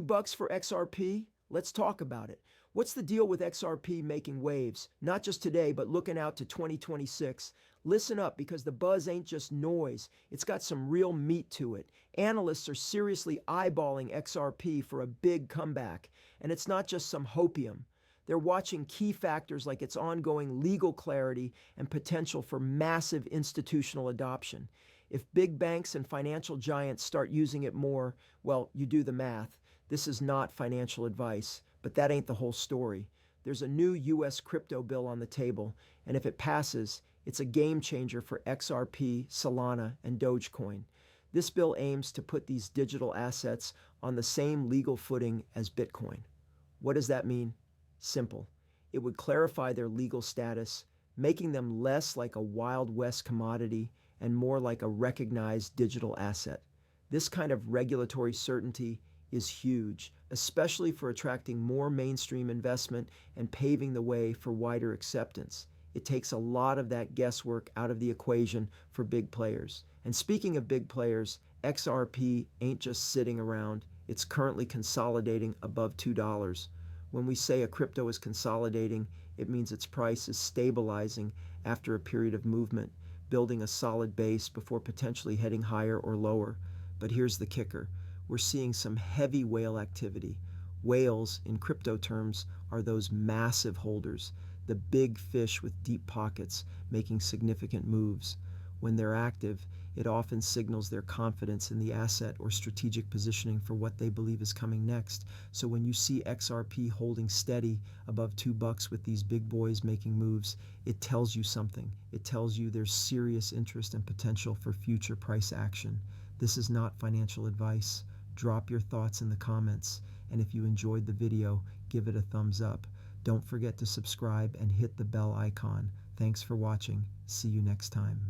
$2 for XRP? Let's talk about it. What's the deal with XRP making waves? Not just today, but looking out to 2026. Listen up, because the buzz ain't just noise. It's got some real meat to it. Analysts are seriously eyeballing XRP for a big comeback. And it's not just some hopium. They're watching key factors like its ongoing legal clarity and potential for massive institutional adoption. If big banks and financial giants start using it more, well, you do the math. This is not financial advice, but that ain't the whole story. There's a new US crypto bill on the table, and if it passes, it's a game changer for XRP, Solana, and Dogecoin. This bill aims to put these digital assets on the same legal footing as Bitcoin. What does that mean? Simple. It would clarify their legal status, making them less like a Wild West commodity and more like a recognized digital asset. This kind of regulatory certainty is huge, especially for attracting more mainstream investment and paving the way for wider acceptance. It takes a lot of that guesswork out of the equation for big players. And speaking of big players, XRP ain't just sitting around. It's currently consolidating above $2. When we say a crypto is consolidating, it means its price is stabilizing after a period of movement, building a solid base before potentially heading higher or lower. But here's the kicker. We're seeing some heavy whale activity. Whales, in crypto terms, are those massive holders, the big fish with deep pockets making significant moves. When they're active, it often signals their confidence in the asset or strategic positioning for what they believe is coming next. So when you see XRP holding steady above $2 with these big boys making moves, it tells you something. It tells you there's serious interest and potential for future price action. This is not financial advice. Drop your thoughts in the comments, and if you enjoyed the video, give it a thumbs up. Don't forget to subscribe and hit the bell icon. Thanks for watching. See you next time.